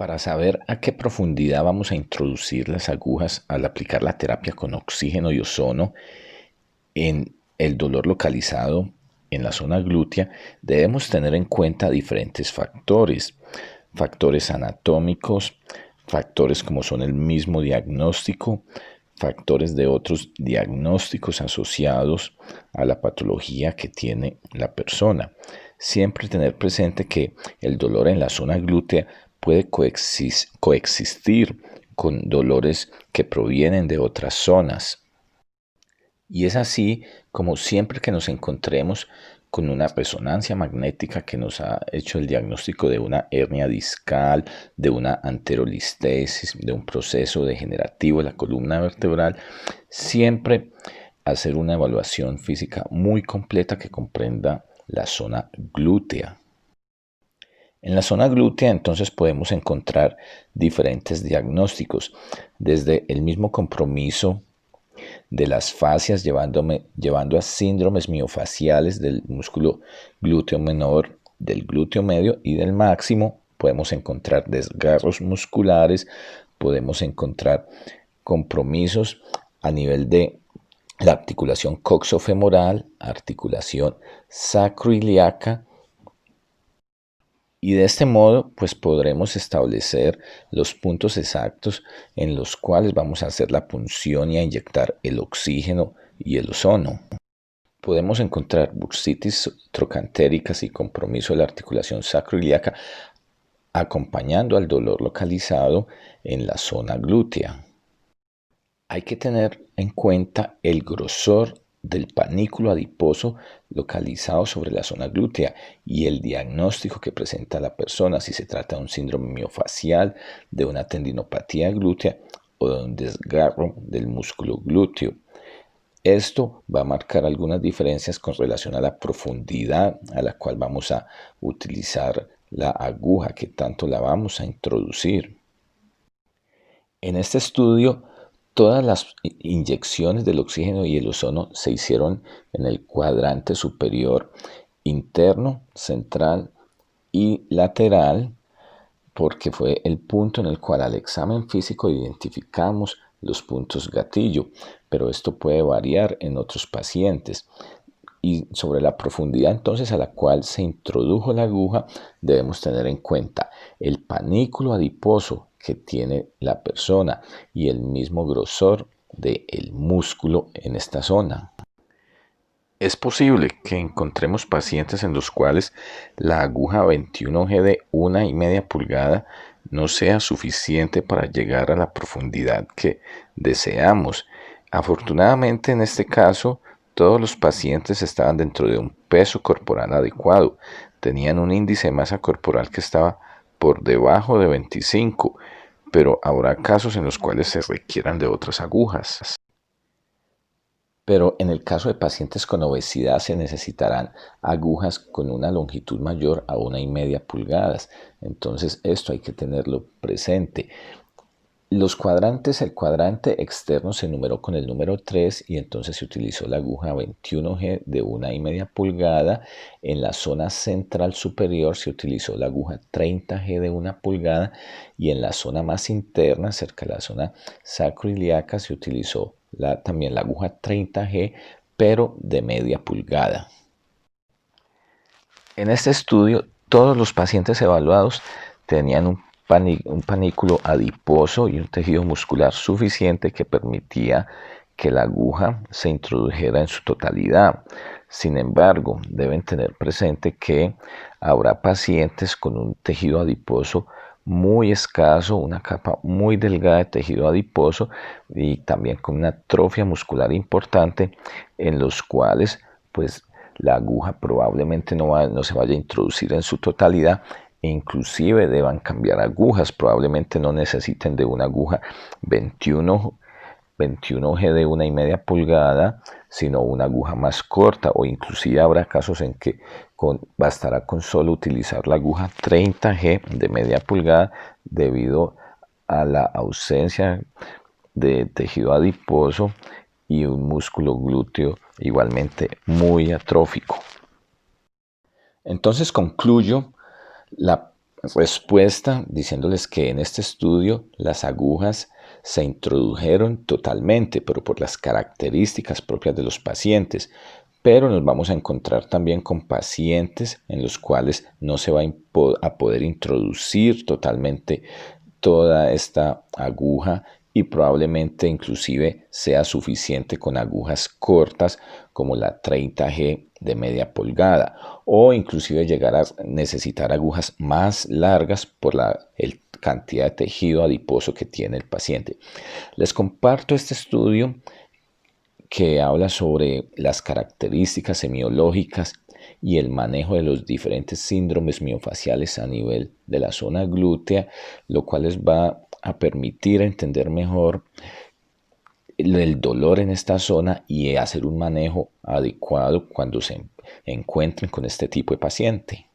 Para saber a qué profundidad vamos a introducir las agujas al aplicar la terapia con oxígeno y ozono en el dolor localizado en la zona glútea, debemos tener en cuenta diferentes factores. Factores anatómicos, factores como son el mismo diagnóstico, factores de otros diagnósticos asociados a la patología que tiene la persona. Siempre tener presente que el dolor en la zona glútea puede coexistir con dolores que provienen de otras zonas. Y es así como siempre que nos encontremos con una resonancia magnética que nos ha hecho el diagnóstico de una hernia discal, de una anterolistesis, de un proceso degenerativo de la columna vertebral, siempre hacer una evaluación física muy completa que comprenda la zona glútea. En la zona glútea entonces podemos encontrar diferentes diagnósticos, desde el mismo compromiso de las fascias llevando a síndromes miofaciales del músculo glúteo menor, del glúteo medio y del máximo. Podemos encontrar desgarros musculares, podemos encontrar compromisos a nivel de la articulación coxofemoral, articulación sacroiliaca, y de este modo pues podremos establecer los puntos exactos en los cuales vamos a hacer la punción y a inyectar el oxígeno y el ozono. Podemos encontrar bursitis trocantéricas y compromiso de la articulación sacroiliaca acompañando al dolor localizado en la zona glútea. Hay que tener en cuenta el grosor del panículo adiposo localizado sobre la zona glútea y el diagnóstico que presenta la persona, si se trata de un síndrome miofacial, de una tendinopatía glútea o de un desgarro del músculo glúteo. Esto va a marcar algunas diferencias con relación a la profundidad a la cual vamos a utilizar la aguja, que tanto la vamos a introducir. En este estudio, todas las inyecciones del oxígeno y el ozono se hicieron en el cuadrante superior interno, central y lateral, porque fue el punto en el cual al examen físico identificamos los puntos gatillo, pero esto puede variar en otros pacientes. Y sobre la profundidad entonces a la cual se introdujo la aguja, debemos tener en cuenta el panículo adiposo que tiene la persona y el mismo grosor del músculo en esta zona. Es posible que encontremos pacientes en los cuales la aguja 21G de 1,5 pulgada no sea suficiente para llegar a la profundidad que deseamos. Afortunadamente en este caso, todos los pacientes estaban dentro de un peso corporal adecuado. Tenían un índice de masa corporal que estaba por debajo de 25, pero habrá casos en los cuales se requieran de otras agujas. Pero en el caso de pacientes con obesidad se necesitarán agujas con una longitud mayor a 1,5 pulgadas. Entonces esto hay que tenerlo presente. Los cuadrantes, el cuadrante externo se numeró con el número 3 y entonces se utilizó la aguja 21G de 1,5 pulgada. En la zona central superior se utilizó la aguja 30G de 1 pulgada y en la zona más interna, cerca de la zona sacroiliaca, se utilizó también la aguja 30G, pero de media pulgada. En este estudio, todos los pacientes evaluados tenían un panículo adiposo y un tejido muscular suficiente que permitía que la aguja se introdujera en su totalidad. Sin embargo, deben tener presente que habrá pacientes con un tejido adiposo muy escaso, una capa muy delgada de tejido adiposo y también con una atrofia muscular importante, en los cuales pues la aguja probablemente no se vaya a introducir en su totalidad e inclusive deban cambiar agujas, probablemente no necesiten de una aguja 21G de 1,5 pulgada, sino una aguja más corta, o inclusive habrá casos en que bastará con solo utilizar la aguja 30G de media pulgada debido a la ausencia de tejido adiposo y un músculo glúteo igualmente muy atrófico. Entonces concluyo, la respuesta diciéndoles que en este estudio las agujas se introdujeron totalmente, pero por las características propias de los pacientes. Pero nos vamos a encontrar también con pacientes en los cuales no se va a poder introducir totalmente toda esta aguja y probablemente inclusive sea suficiente con agujas cortas como la 30G de media pulgada o inclusive llegar a necesitar agujas más largas por la cantidad de tejido adiposo que tiene el paciente. Les comparto este estudio que habla sobre las características semiológicas y el manejo de los diferentes síndromes miofaciales a nivel de la zona glútea, lo cual les va a permitir entender mejor el dolor en esta zona y hacer un manejo adecuado cuando se encuentren con este tipo de paciente.